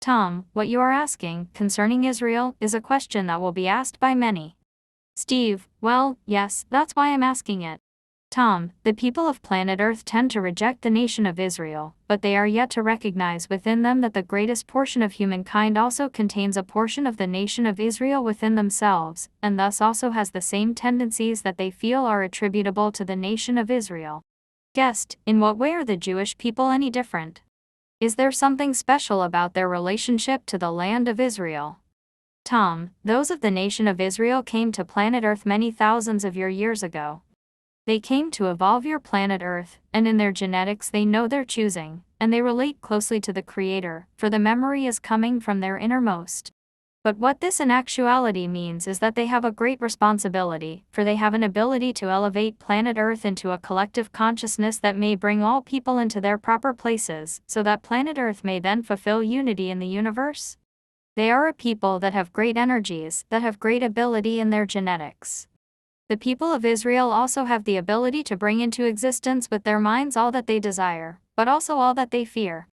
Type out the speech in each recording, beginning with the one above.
Tom, what you are asking concerning Israel is a question that will be asked by many. Steve, well, yes, that's why I'm asking it. Tom, the people of planet Earth tend to reject the nation of Israel, but they are yet to recognize within them that the greatest portion of humankind also contains a portion of the nation of Israel within themselves, and thus also has the same tendencies that they feel are attributable to the nation of Israel. Guest, in what way are the Jewish people any different? Is there something special about their relationship to the land of Israel? Tom, those of the nation of Israel came to planet Earth many thousands of years ago. They came to evolve your planet Earth, and in their genetics they know their choosing, and they relate closely to the Creator, for the memory is coming from their innermost. But what this in actuality means is that they have a great responsibility, for they have an ability to elevate planet Earth into a collective consciousness that may bring all people into their proper places, so that planet Earth may then fulfill unity in the universe. They are a people that have great energies, that have great ability in their genetics. The people of Israel also have the ability to bring into existence with their minds all that they desire, but also all that they fear.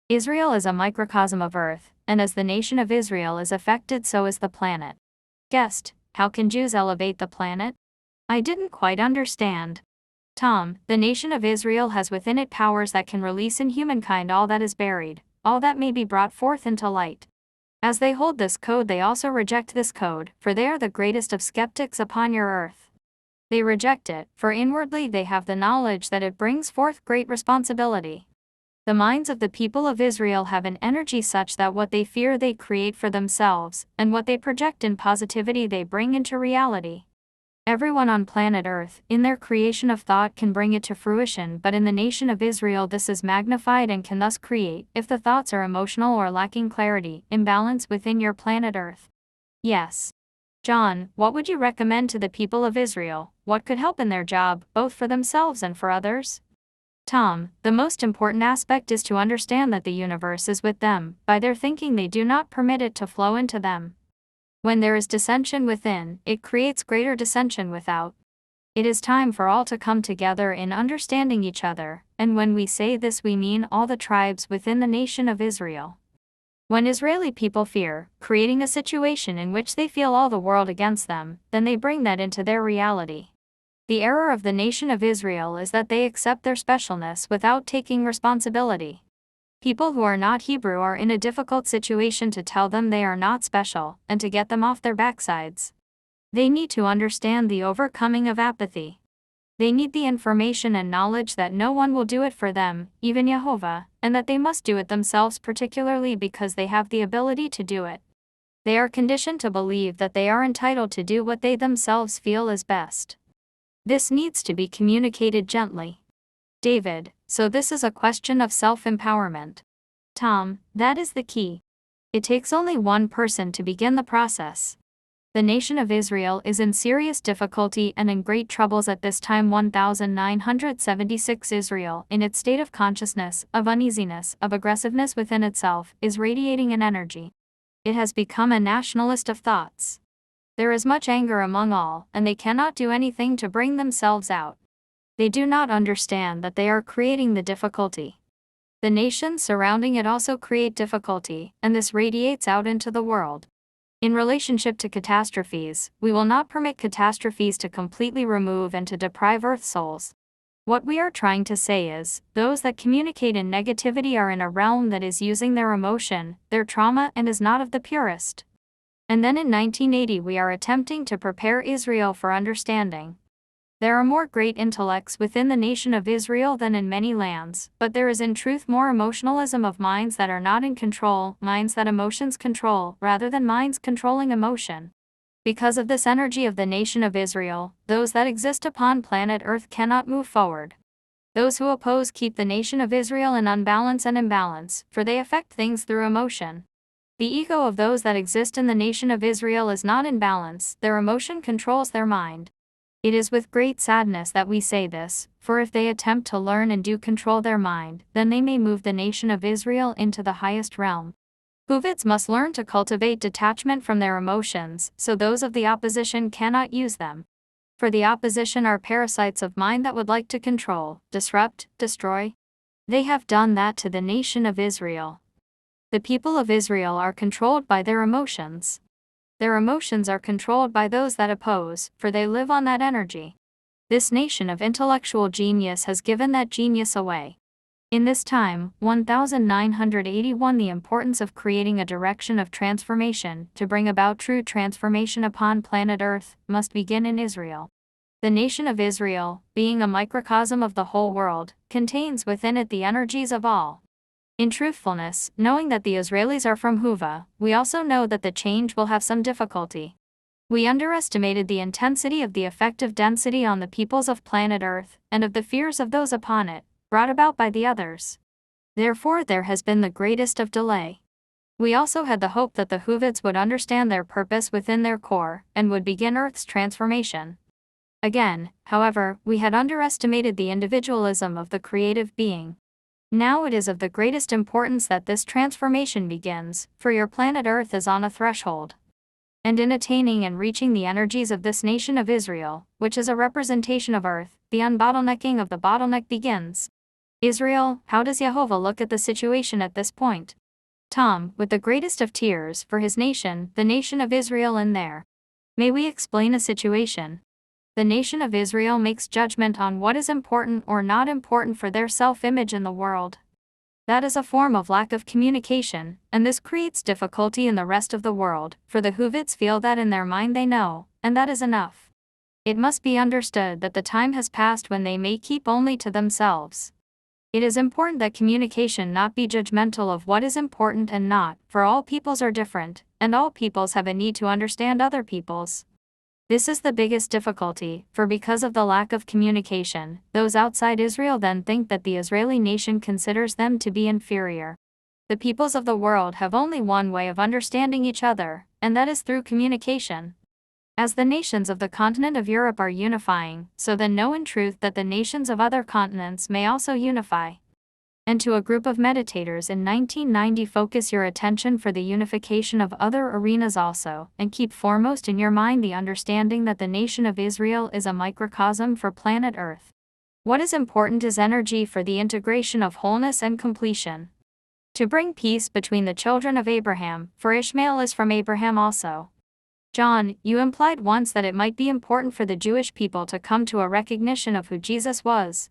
Israel is a microcosm of Earth, and as the nation of Israel is affected, so is the planet. Guest, how can Jews elevate the planet? I didn't quite understand. Tom, the nation of Israel has within it powers that can release in humankind all that is buried, all that may be brought forth into light. As they hold this code, they also reject this code, for they are the greatest of skeptics upon your earth. They reject it, for inwardly they have the knowledge that it brings forth great responsibility. The minds of the people of Israel have an energy such that what they fear they create for themselves, and what they project in positivity they bring into reality. Everyone on planet Earth, in their creation of thought, can bring it to fruition, but in the nation of Israel this is magnified and can thus create, if the thoughts are emotional or lacking clarity, imbalance within your planet Earth. Yes. John, what would you recommend to the people of Israel? What could help in their job, both for themselves and for others? Tom, the most important aspect is to understand that the universe is with them. By their thinking they do not permit it to flow into them. When there is dissension within, it creates greater dissension without. It is time for all to come together in understanding each other, and when we say this we mean all the tribes within the nation of Israel. When Israeli people fear, creating a situation in which they feel all the world against them, then they bring that into their reality. The error of the nation of Israel is that they accept their specialness without taking responsibility. People who are not Hebrew are in a difficult situation to tell them they are not special, and to get them off their backsides. They need to understand the overcoming of apathy. They need the information and knowledge that no one will do it for them, even Jehovah, and that they must do it themselves, particularly because they have the ability to do it. They are conditioned to believe that they are entitled to do what they themselves feel is best. This needs to be communicated gently. David, so this is a question of self-empowerment. Tom, that is the key. It takes only one person to begin the process. The nation of Israel is in serious difficulty and in great troubles at this time. 1976 Israel, in its state of consciousness, of uneasiness, of aggressiveness within itself, is radiating an energy. It has become a nationalist of thoughts. There is much anger among all, and they cannot do anything to bring themselves out. They do not understand that they are creating the difficulty. The nations surrounding it also create difficulty, and this radiates out into the world. In relationship to catastrophes, we will not permit catastrophes to completely remove and to deprive Earth souls. What we are trying to say is, those that communicate in negativity are in a realm that is using their emotion, their trauma, and is not of the purest. And then in 1980 we are attempting to prepare Israel for understanding. There are more great intellects within the nation of Israel than in many lands, but there is in truth more emotionalism of minds that are not in control, minds that emotions control, rather than minds controlling emotion. Because of this energy of the nation of Israel, those that exist upon planet Earth cannot move forward. Those who oppose keep the nation of Israel in unbalance and imbalance, for they affect things through emotion. The ego of those that exist in the nation of Israel is not in balance, their emotion controls their mind. It is with great sadness that we say this, for if they attempt to learn and do control their mind, then they may move the nation of Israel into the highest realm. Hoovids must learn to cultivate detachment from their emotions, so those of the opposition cannot use them. For the opposition are parasites of mind that would like to control, disrupt, destroy. They have done that to the nation of Israel. The people of Israel are controlled by their emotions. Their emotions are controlled by those that oppose, for they live on that energy. This nation of intellectual genius has given that genius away. In this time, 1981, the importance of creating a direction of transformation to bring about true transformation upon planet Earth must begin in Israel. The nation of Israel, being a microcosm of the whole world, contains within it the energies of all. In truthfulness, knowing that the Israelis are from Hoovid, we also know that the change will have some difficulty. We underestimated the intensity of the effective density on the peoples of planet Earth, and of the fears of those upon it, brought about by the others. Therefore there has been the greatest of delay. We also had the hope that the Hoovids would understand their purpose within their core, and would begin Earth's transformation. Again, however, we had underestimated the individualism of the creative being. Now it is of the greatest importance that this transformation begins, for your planet Earth is on a threshold. And in attaining and reaching the energies of this nation of Israel, which is a representation of Earth, the unbottlenecking of the bottleneck begins. Israel, how does Jehovah look at the situation at this point? Tom, with the greatest of tears for his nation, the nation of Israel in there. May we explain a situation? The nation of Israel makes judgment on what is important or not important for their self-image in the world. That is a form of lack of communication, and this creates difficulty in the rest of the world, for the Hoovids feel that in their mind they know, and that is enough. It must be understood that the time has passed when they may keep only to themselves. It is important that communication not be judgmental of what is important and not, for all peoples are different, and all peoples have a need to understand other peoples. This is the biggest difficulty, for because of the lack of communication, those outside Israel then think that the Israeli nation considers them to be inferior. The peoples of the world have only one way of understanding each other, and that is through communication. As the nations of the continent of Europe are unifying, so then know in truth that the nations of other continents may also unify. And to a group of meditators in 1990, focus your attention for the unification of other arenas also, and keep foremost in your mind the understanding that the nation of Israel is a microcosm for planet Earth. What is important is energy for the integration of wholeness and completion. To bring peace between the children of Abraham, for Ishmael is from Abraham also. John, you implied once that it might be important for the Jewish people to come to a recognition of who Jesus was.